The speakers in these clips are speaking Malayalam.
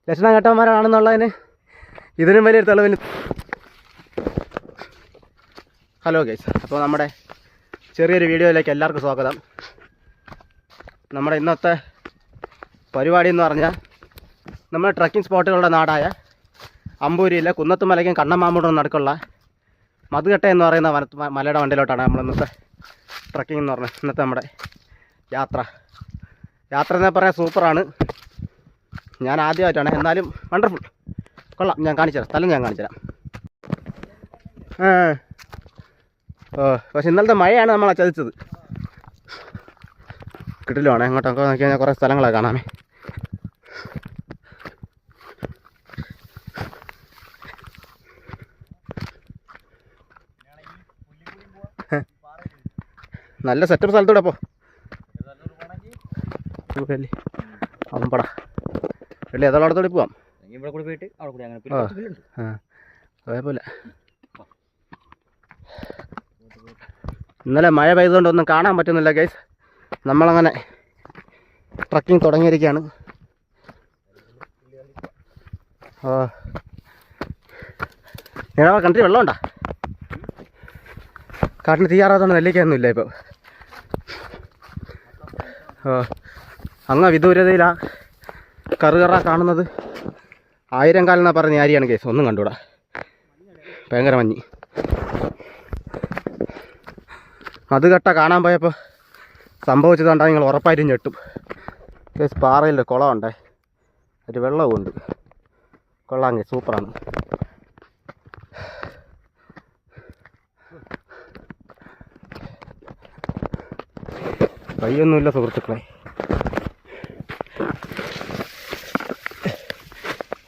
ലക്ഷണഘട്ടന്മാരാണെന്നുള്ളതിന് ഇതിനും വലിയൊരു തെളിവിന്. ഹലോ ഗൈസ്, അപ്പോൾ നമ്മുടെ ചെറിയൊരു വീഡിയോയിലേക്ക് എല്ലാവർക്കും സ്വാഗതം. നമ്മുടെ ഇന്നത്തെ പരിപാടി എന്ന് പറഞ്ഞാൽ നമ്മുടെ ട്രക്കിംഗ് സ്പോട്ടുകളുടെ നാടായ അമ്പൂരിയിലെ കുന്നത്തുമലയ്ക്കും കണ്ണമാമ്പൂടും നടുക്കുള്ള മധുകട്ട എന്ന് പറയുന്ന മലയുടെ വണ്ടിയിലോട്ടാണ് നമ്മൾ ഇന്നത്തെ ട്രക്കിംഗ് എന്ന് പറഞ്ഞത്. ഇന്നത്തെ നമ്മുടെ യാത്ര എന്ന് പറയാൻ സൂപ്പറാണ്. ഞാൻ ആദ്യമായിട്ടാണ്, എന്നാലും വണ്ടർഫുൾ, കൊള്ളാം. ഞാൻ കാണിച്ചുതരാം, സ്ഥലം ഞാൻ കാണിച്ചുതരാം. പക്ഷെ ഇന്നലത്തെ മഴയാണ് നമ്മളെ ചതിച്ചത്. കിട്ടില്ലുവാണ്. അങ്ങോട്ടൊക്കെ നോക്കി കഴിഞ്ഞാൽ കുറേ സ്ഥലങ്ങളൊക്കെ കാണാമേ. നല്ല സെറ്റപ്പ് സ്ഥലത്തൂടെ അപ്പോൾ അമ്പട വെള്ളി അതോടത്തോടെ പോവാം. അതേപോലെ ഇന്നലെ മഴ പെയ്തുകൊണ്ടൊന്നും കാണാൻ പറ്റുന്നില്ല ഗൈസ്. നമ്മളങ്ങനെ ട്രക്കിംഗ് തുടങ്ങിയിരിക്കുകയാണ്. കിണറ് വെള്ളമുണ്ടോ? കാട്ടിന് തീയാറാത്തോണ്ട് നെല്ലിക്കൊന്നുമില്ല ഇപ്പോൾ. അങ്ങ് വിദൂരതയിലാ കറുകറ കാണുന്നത് 1000 കാലെന്നാ പറഞ്ഞ ആരിയാണ് കേസ്. ഒന്നും കണ്ടുകൂടാ, ഭയങ്കര മഞ്ഞ്. മധുകട്ട കാണാൻ പോയപ്പോൾ സംഭവിച്ചതുകൊണ്ടാണ് നിങ്ങൾ ഉറപ്പായിട്ടും ഞെട്ടും കേസ്. പാറയിൽ കുളമുണ്ടേ, ഒരു വെള്ളവും ഉണ്ട്. കൊള്ളാം കേസ്, സൂപ്പറാണ്. വഴിയൊന്നുമില്ല സുഹൃത്തുക്കളെ.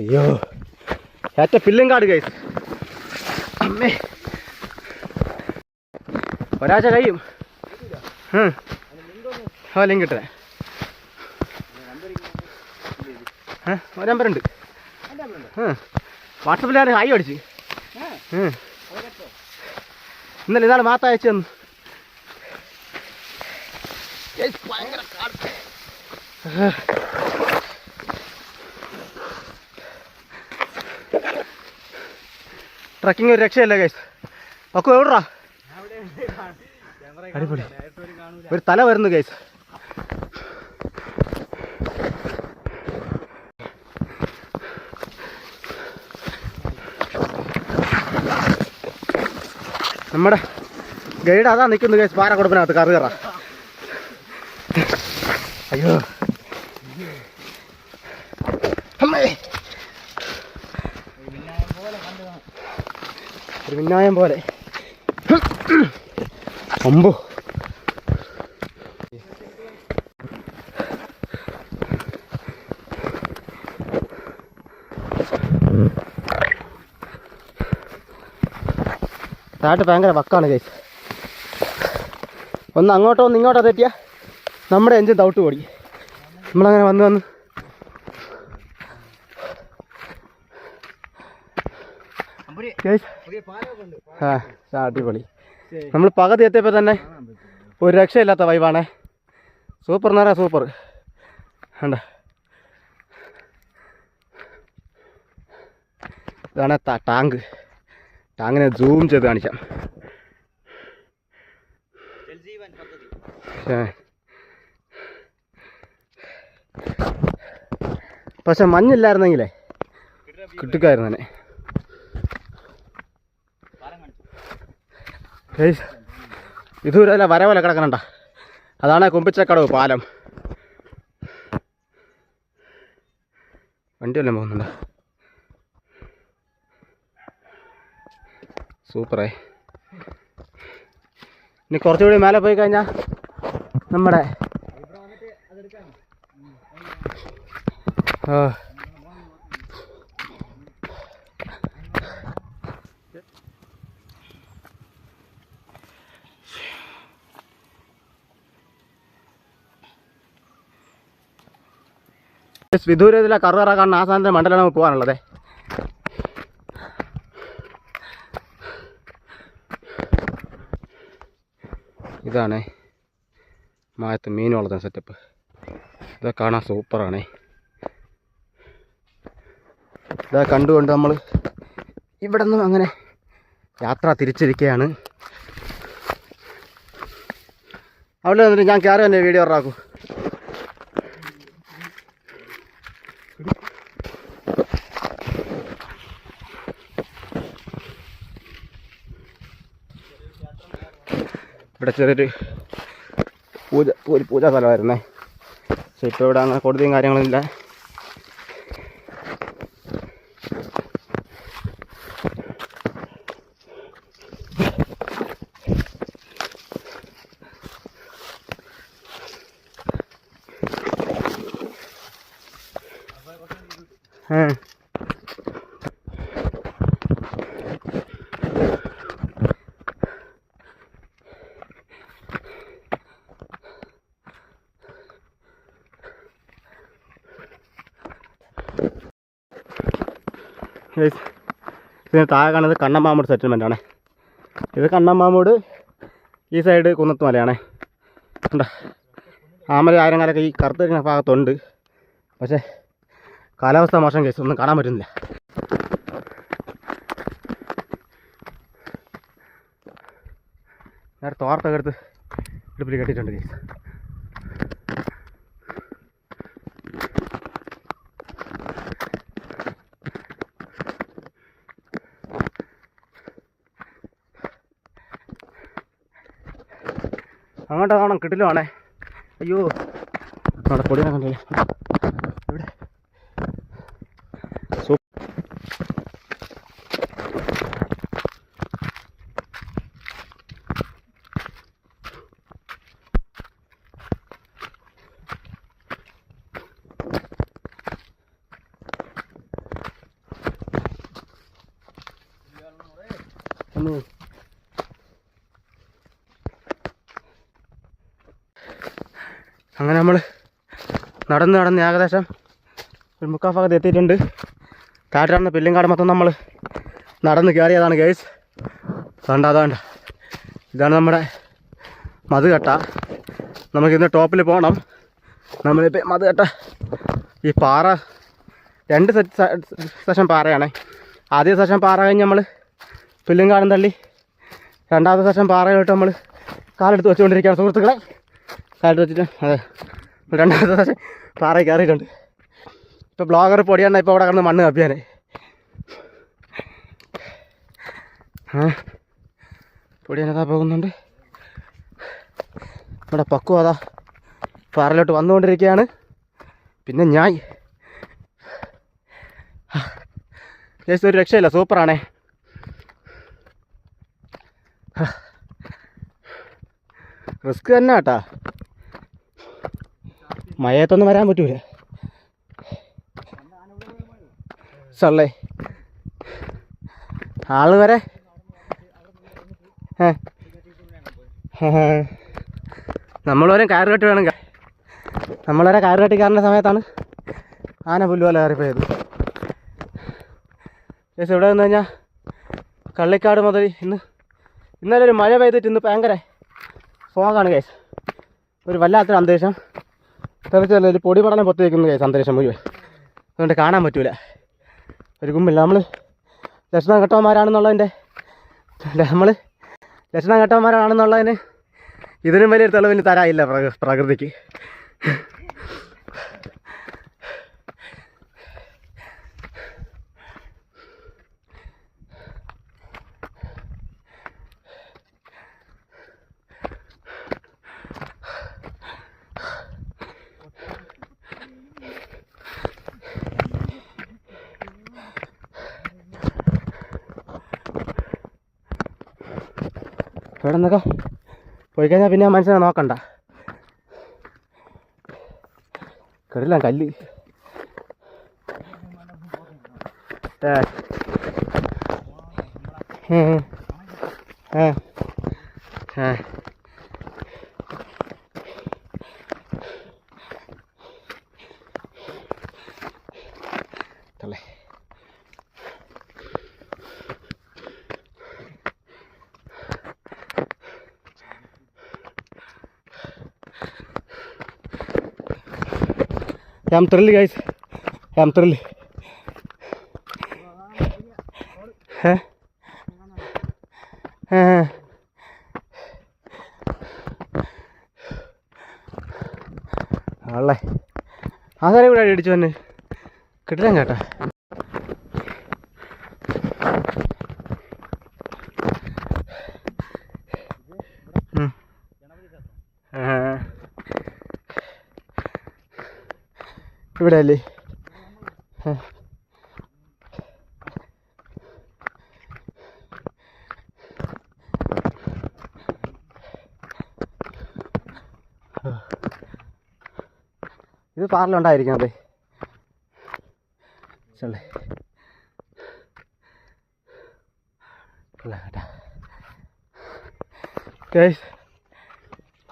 അയ്യോ, ഏറ്റ പില്ലുംകാട് കേസ്. അമ്മേ, ഒരാഴ്ച കഴിയും. ലിങ്ക് കിട്ടേ ഒരു നമ്പറുണ്ട്. വാട്സപ്പിൽ ഞാൻ ഹായ് അടിച്ച്. ഇന്നലെ ഇന്നാൾ മാത്ത അയച്ചു തന്നു. ട്രക്കിംഗ് ഒരു രക്ഷയല്ല ഗൈസ്. ഒക്കെ എവിടാ? അടിപൊളി. ഒരു തല വരുന്നു ഗൈസ്. നമ്മുടെ ഗൈഡ് അതാ നിൽക്കുന്നു ഗൈസ്, പാറക്കുടപ്പിനകത്ത് കറുകറ. അയ്യോ, ഒരു മിന്നായം പോലെ. അമ്പോ, താട്ട് ഭയങ്കര വക്കാണ് കേസ്. ഒന്ന് അങ്ങോട്ടോ ഒന്ന് ഇങ്ങോട്ടോ തെറ്റിയാൽ നമ്മുടെ എഞ്ചിൻ തവിട്ട് ഓടി. നമ്മളങ്ങനെ വന്ന് അടിപൊളി. നമ്മൾ പകുതി എത്തിയപ്പോൾ തന്നെ ഒരു രക്ഷയില്ലാത്ത വൈബാണേ. സൂപ്പർ എന്ന് പറയാം, സൂപ്പർ. വേണ്ട, ഇതാണ് ടാങ്കിനെ സൂം ചെയ്ത് കാണിക്കാം. പക്ഷെ മഞ്ഞില്ലായിരുന്നെങ്കിലേ കിട്ടുക്കായിരുന്നു തന്നെ. ഇതുവരെ വര പോലെ കിടക്കണണ്ട. അതാണ് കുമ്പിച്ചക്കടവ് പാലം. വണ്ടി വല്ലതും പോകുന്നുണ്ട്. സൂപ്പറേ. ഇനി കുറച്ചുകൂടി മേലെ പോയി കഴിഞ്ഞാൽ നമ്മുടെ വിദൂരത്തിലെ കറുകറ കാണുന്ന ആ സാധനത്തിൻ്റെ മണ്ടലാണ് നമുക്ക് പോകാനുള്ളത്. ഇതാണ് മായത്ത് മീൻ വളർത്തുന്ന സെറ്റപ്പ്. ഇതൊക്കെ കാണാൻ സൂപ്പറാണേ. ഇതാ കണ്ടുകൊണ്ട് നമ്മൾ ഇവിടെ നിന്നും അങ്ങനെ യാത്ര തിരിച്ചിരിക്കുകയാണ്. അവിടെ വന്നിട്ട് ഞാൻ കയറി തന്നെ വീഡിയോ ഇറാക്കും. ഇവിടെ ചെറിയൊരു പൂജാ സ്ഥലമായിരുന്നേ. പക്ഷെ ഇപ്പോൾ ഇവിടെ അങ്ങനെ കൊടുതിയും കാര്യങ്ങളില്ല. ഇതിന് താഴെ കാണുന്നത് കണ്ണമ്മാമൂട് സെറ്റിൽമെൻ്റ് ആണ്. ഇത് കണ്ണമ്മാമൂട്, ഈ സൈഡ് കുന്നത്തുമലയാണേ. കണ്ടോ, ആമല ആയിരങ്ങാലൊക്കെ ഈ കറുത്തിരിക്കുന്ന ഭാഗത്തുണ്ട്. പക്ഷേ കാലാവസ്ഥ മോശം കേസ്, ഒന്നും കാണാൻ പറ്റുന്നില്ല. നേരെ തോർത്തൊക്കെ എടുത്ത് ഇടുപ്പിൽ കെട്ടിയിട്ടുണ്ട് കേസ്. അങ്ങോട്ട് കാണാം, കിട്ടിലുവാണേ. അയ്യോ, അവിടെ പൊടിയാൻ കണ്ടില്ലേ ഇവിടെ. അങ്ങനെ നമ്മൾ നടന്ന് ഏകദേശം ഒരു മുക്കാൽ ഭാഗത്ത് എത്തിയിട്ടുണ്ട്. താഴെ പില്ലിങ്കാട് മൊത്തം നമ്മൾ നടന്ന് കയറിയതാണ് ഗൈസ്. അതാണ്ട് ഇതാണ് നമ്മുടെ മധുകട്ട. നമുക്കിന്ന് ടോപ്പിൽ പോകണം. നമ്മളിപ്പോൾ മധുകട്ട ഈ പാറ 2 സെഷൻ പാറയാണ്. ആദ്യ സെഷൻ പാറ കഴിഞ്ഞ് നമ്മൾ പില്ലിങ്കാടും തള്ളി രണ്ടാമത്തെ സെഷൻ പാറയിലോട്ട് നമ്മൾ കാലെടുത്ത് വെച്ചുകൊണ്ടിരിക്കുകയാണ് സുഹൃത്തുക്കളെ. കാലെടുത്ത് വെച്ചിട്ട് അതെ രണ്ടാമത്തെ സെഷൻ പാറ കയറിയിട്ടുണ്ട്. ഇപ്പോൾ ബ്ലോഗർ പൊടിയാണ് ഇപ്പോൾ അവിടെ കിടന്ന് മണ്ണ് കപ്പിയാനേ. പൊടിയാനതാ പോകുന്നുണ്ട്. ഇവിടെ പക്കുവ അതാ പാറയിലോട്ട് വന്നുകൊണ്ടിരിക്കുകയാണ്. പിന്നെ ഞാൻ ജസ്റ്റ് ഒരു രക്ഷയില്ല, സൂപ്പറാണേ. റിസ്ക് തന്നെ കേട്ടാ, മഴയത്തൊന്നും വരാൻ പറ്റൂല. സള്ളേ ആള് വരെ നമ്മളോരം കയറ് കെട്ടി വേണം. നമ്മളവരെ കയറ് കെട്ടി കയറുന്ന സമയത്താണ് ആന പുല്ല് പോലെ കയറിപ്പോയത്. ഏകദേശം ഇവിടെ നിന്ന് കഴിഞ്ഞാൽ കള്ളിക്കാട് മുതൽ ഇന്നലെ ഒരു മഴ പെയ്തിട്ട് ഇന്ന് ഭയങ്കര ഫോഗാണ് കേസ്. ഒരു വല്ലാത്തൊരു അന്തരീക്ഷം. തെറിച്ചല്ല, ഒരു പൊടി പടലം പൊത്തി വയ്ക്കുന്ന കേസ് അന്തരീക്ഷം മുഴുവൻ. അതുകൊണ്ട് കാണാൻ പറ്റൂല, ഒരു കുമ്പില്ല. നമ്മൾ ലക്ഷണം കെട്ടവന്മാരാണെന്നുള്ളതിൻ്റെ ലക്ഷണം കെട്ടവന്മാരാണെന്നുള്ളതിന് ഇതിനും വലിയൊരു തെളിവിന് തരാനില്ല പ്രകൃതിക്ക്. ഇവിടെ നിന്നൊക്കെ പോയി കഴിഞ്ഞാൽ പിന്നെ ആ മനുഷ്യനെ നോക്കണ്ട. കടില്ല കല്ല്. തള്ളേ I'm thrilled guys, I'm thrilled. ആളെ ആ സാരം ഇവിടെ അടിച്ചു വന്ന് കിട്ടില്ല കേട്ടാ. ഇവിടെ അല്ലേ ഇത് പാറിലുണ്ടായിരിക്കുന്നത് ചെല്ലേ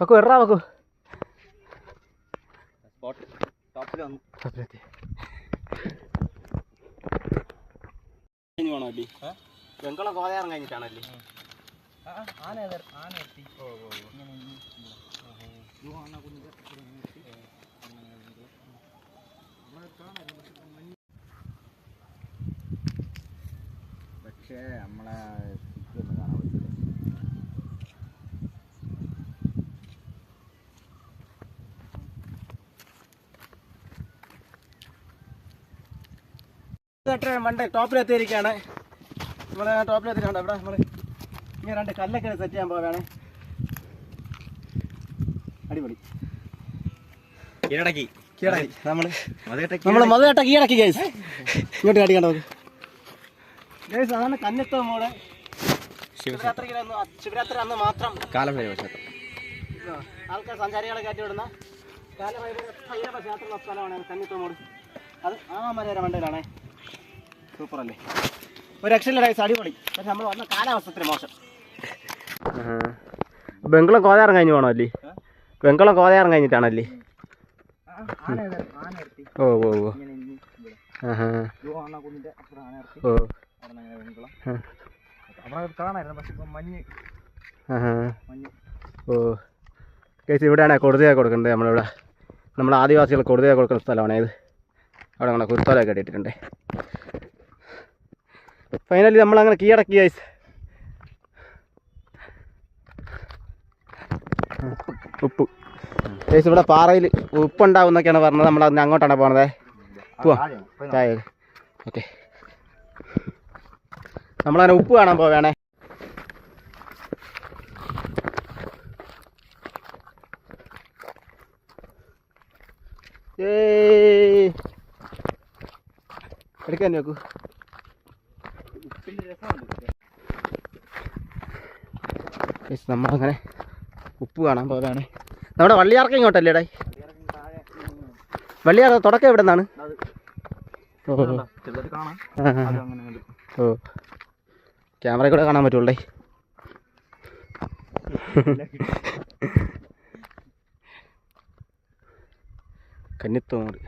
വെക്കൂ എറാ വെക്കൂ വെങ്കളം കോതയാറും കഴിഞ്ഞിട്ടാണല്ലേ പക്ഷേ നമ്മളെ ഒന്ന് കാണാൻ പറ്റില്ല. മണ്ടേ ടോപ്പിലെത്തിയിരിക്കുകയാണ്. നമ്മൾ ടോപ്പിലെത്തിയിട്ടുണ്ട്. ഇവിടെ നമ്മൾ ഇങ്ങനെ 2 കല്ലൊക്കെ സെറ്റ് ചെയ്യാൻ പോവുകയാണ്. അടിപൊളി കീഴടക്കി നമ്മൾ മതേട്ട കീഴടക്കി ഗൈസ്. ഇങ്ങോട്ട് കാട്ടിക്കണ്ടോ ഗൈസ്. അതാണ് കന്നിത്തോ മോളെ ശിവരാത്രി അന്ന് മാത്രം ആൾക്കാർ സഞ്ചാരികളെ കയറ്റി വിടുന്ന കാലഭൈരവ ക്ഷേത്രമുള്ള സ്ഥലമാണ് കന്നിത്തോ മോട്. അത് ആ മലയുടെ മണ്ടയിലാണേ. സൂപ്പറല്ലേ, ഒരു രക്ഷയില്ല ഗൈസ്, അടിപൊളി. പക്ഷെ നമ്മൾ വന്ന കാലാവസ്ഥത്തിന് മോശം. ബംഗളം കോതയാറും കഴിഞ്ഞ് പോകണോ അല്ലേ? ബംഗളം കോതയാറും കഴിഞ്ഞിട്ടാണല്ലേ? ഓ ഓ ഓ ഓ കേസ് ഇവിടെയാണ് കൊടുതയൊക്കെ കൊടുക്കേണ്ടത്. നമ്മളിവിടെ നമ്മൾ ആദിവാസികൾ കൊടുതയൊക്കെ കൊടുക്കുന്ന സ്ഥലമാണ് ഇത്. അവിടെ അങ്ങനെ കുരുത്തോലൊക്കെ ഇട്ടിട്ടുണ്ട്. ഫൈനലി നമ്മളങ്ങനെ കീഴടക്കി ഗൈസ്. ഉപ്പ് ഗൈസ്, ഇവിടെ പാറയിൽ ഉപ്പുണ്ടാവും എന്നൊക്കെയാണ് പറഞ്ഞത്. നമ്മൾ അതിന് അങ്ങോട്ടാണ് പോണത്. പോവാ ഓക്കെ. നമ്മളങ്ങനെ ഉപ്പ് കാണാൻ പോവേണേ. എടുക്കാൻ നോക്കൂ. നമ്മളങ്ങനെ ഉപ്പ് കാണാൻ പോകാനാണ്. നമ്മുടെ വള്ളിയാർക്ക് ഇങ്ങോട്ടല്ലേ ഡേ? വള്ളിയാർ തുടക്കം എവിടെ നിന്നാണ്? ഓ ക്യാമറ കൂടെ കാണാൻ പറ്റുള്ളേ. കന്നിത്തോട്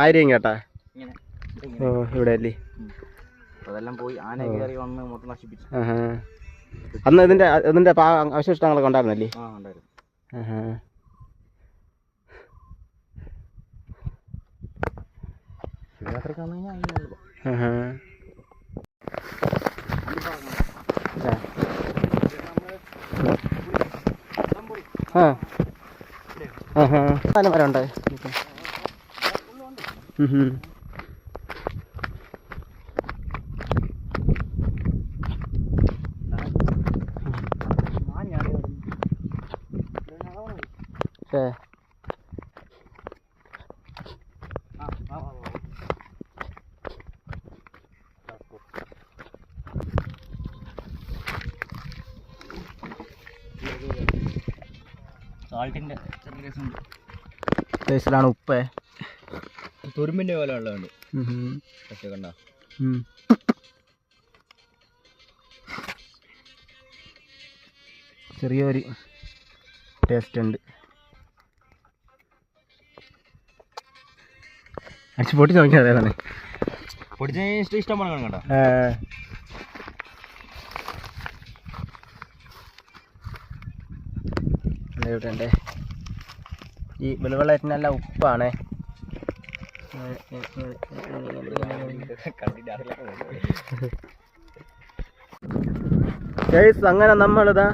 ആയിരം കേട്ടാ. ഓ ഇവിടെ അല്ലേ? അതെല്ലാം പോയി ആന കയറി വന്ന് മൊത്തം നശിപ്പിച്ചു. അന്ന് ഇതിന്റെ അവശിഷ്ടങ്ങളൊക്കെ ഉണ്ടായിരുന്നല്ലേ? ആ ഉണ്ടായിരുന്നു. ശിവരാത്രിക്ക് വന്നു കഴിഞ്ഞാൽ മരമുണ്ട്. സാൾട്ടിന്റെ ടേസ്റ്റിലാണ് ഉപ്പ്. തുരുമ്പിന്റെ പോലെ ഉള്ളതുണ്ട്. പക്ഷെ കണ്ട ചെറിയൊരു ടേസ്റ്റ് ഉണ്ട്. അടിച്ച് പൊട്ടി നോക്കിയാൽ അതേതാണ് പൊടിച്ച ഇഷ്ടമാണ് കേട്ടോ. ഇവിടെ ഉണ്ട്. ഈ വെളുവെള്ളറ്റിനെല്ലാം ഉപ്പാണേ. ഗൈസ്, അങ്ങനെ നമ്മളിതാ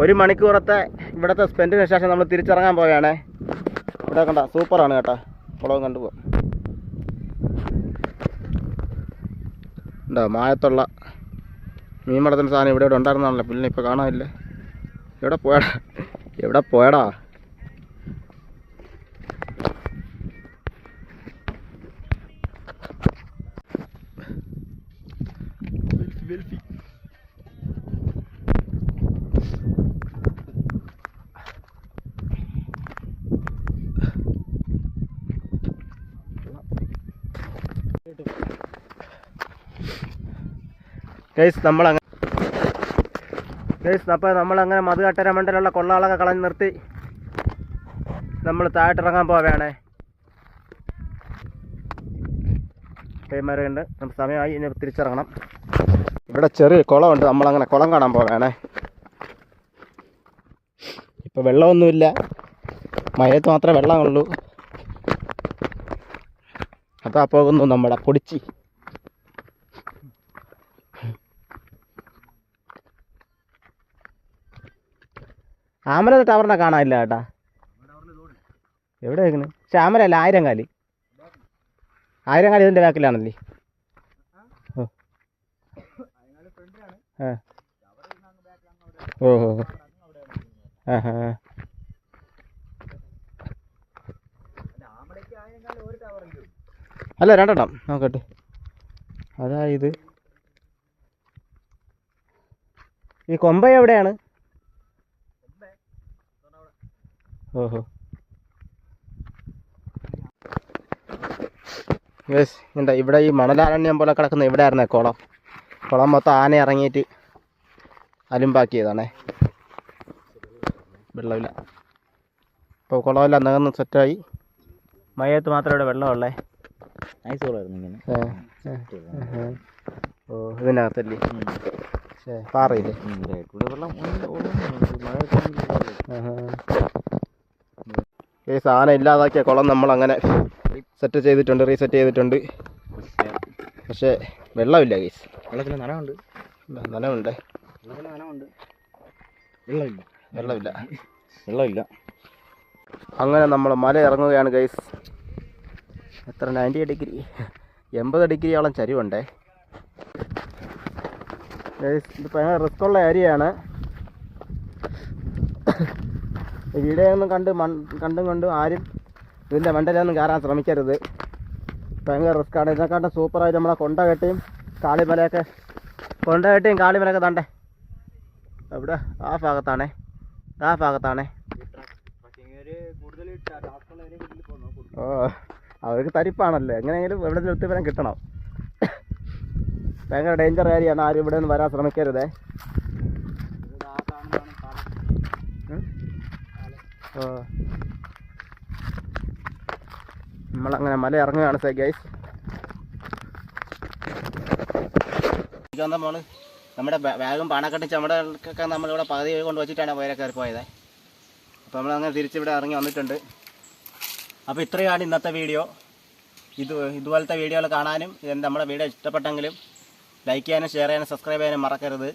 1 മണിക്കൂറത്തെ ഇവിടുത്തെ സ്പെൻഡിന് ശേഷം നമ്മൾ തിരിച്ചിറങ്ങാൻ പോവുകയാണേ. ഇവിടെ കണ്ട സൂപ്പറാണ് കേട്ടോ, കുളവും കണ്ടുപോകാം. ഉണ്ടോ മായത്തുള്ള മീൻ വളർത്തുന്ന സാധനം ഇവിടെ ഉണ്ടായിരുന്നാണല്ലോ, പുല്ലിനെ ഇപ്പോൾ കാണാനില്ലേ. എവിടെ പോയടാ? അപ്പോൾ നമ്മളങ്ങനെ മധുകട്ടര മണ്ടലുള്ള കൊള്ളാളൊക്കെ കളഞ്ഞ് നിർത്തി നമ്മൾ താഴോട്ടിറങ്ങാൻ പോവുകയാണേ. ടൈമറുണ്ട്, നമുക്ക് സമയമായി, ഇനി തിരിച്ചിറങ്ങണം. ഇവിടെ ചെറിയ കുളമുണ്ട്, നമ്മളങ്ങനെ കുളം കാണാൻ പോവുകയാണേ. ഇപ്പോൾ വെള്ളമൊന്നുമില്ല, മഴയത്ത് മാത്രമേ വെള്ളമുള്ളൂ. അതാ പോകുന്നു നമ്മുടെ പൊടിച്ചി. ആമല ടവറിനെ കാണാനില്ല കേട്ടാ. എവിടെ വെക്കുന്നത്? പക്ഷെ ആമലല്ല, 1000 കാലി. 1000 കാലി ഇതിൻ്റെ ബാക്കിലാണല്ലേ. ഓഹോ അല്ല, 2 നോക്കട്ടെ. അതായത് ഈ കൊമ്പ എവിടെയാണ്? ഓഹോ യെസ്, എന്താ ഇവിടെ ഈ മണലാരണ്യം പോലെ കിടക്കുന്ന ഇവിടെ ആയിരുന്നേ കുളം മൊത്തം ആന ഇറങ്ങിയിട്ട് അലുമ്പാക്കിയതാണേ. വെള്ളമില്ല, ഇപ്പോൾ കുളമെല്ലാം നികന്ന് സെറ്റായി. മഴയത്ത് മാത്രമേ ഇവിടെ വെള്ളമുള്ളേ. ഓ, ഇതിനകത്തല്ലേ പാറയില്ലേ? ഈ സാധനം ഇല്ലാതാക്കിയ കുളം നമ്മളങ്ങനെ സെറ്റ് ചെയ്തിട്ടുണ്ട്, റീസെറ്റ് ചെയ്തിട്ടുണ്ട്. പക്ഷേ വെള്ളമില്ല ഗൈസ്. വെള്ളത്തിന് നനവുണ്ട്. വെള്ളമില്ല. അങ്ങനെ നമ്മൾ മല ഇറങ്ങുകയാണ് ഗൈസ്. എത്ര 90 ഡിഗ്രി, 80 ഡിഗ്രിയോളം ചരിവുണ്ടേ ഗൈസ്. ഇത് ഭയങ്കര റിസ്ക്കുള്ള ഏരിയയാണ്. വീഡിയോ ഒന്നും കണ്ടും ആരും ഇതിൻ്റെ മണ്ടയിലൊന്നും കയറാൻ ശ്രമിക്കരുത്. ഭയങ്കര റിസ്ക്കാണ്. ഇതിനെക്കാട്ടും സൂപ്പറായിട്ട് നമ്മളെ കൊണ്ടകെട്ടിയും കാളിമലയൊക്കെ തണ്ടേ ഇവിടെ ആ ഭാഗത്താണേ. ഓ, അവർക്ക് തരിപ്പാണല്ലോ, എങ്ങനെയെങ്കിലും എവിടെയെങ്കിലും എത്തിപ്പരം കിട്ടണം. ഭയങ്കര ഡേഞ്ചർ ഏരിയയാണ്, ആരും ഇവിടെ നിന്ന് വരാൻ ശ്രമിക്കരുതേ. ഓ, നമ്മളങ്ങനെ മല ഇറങ്ങുകയാണ് ഗൈസ്. മോള് നമ്മുടെ ബാഗും പണക്കെട്ടി ചുമടൊക്കെ നമ്മളിവിടെ പകുതി കൊണ്ട് വെച്ചിട്ടാണ് പോയാൽ കയറി പോയത്. അപ്പോൾ നമ്മളങ്ങനെ തിരിച്ചിവിടെ ഇറങ്ങി വന്നിട്ടുണ്ട്. അപ്പോൾ ഇത്രയാണ് ഇന്നത്തെ വീഡിയോ. ഇതുപോലത്തെ വീഡിയോകൾ കാണാനും നമ്മുടെ വീഡിയോ ഇഷ്ടപ്പെട്ടെങ്കിലും ലൈക്ക് ചെയ്യാനും ഷെയർ ചെയ്യാനും സബ്സ്ക്രൈബ് ചെയ്യാനും മറക്കരുത്.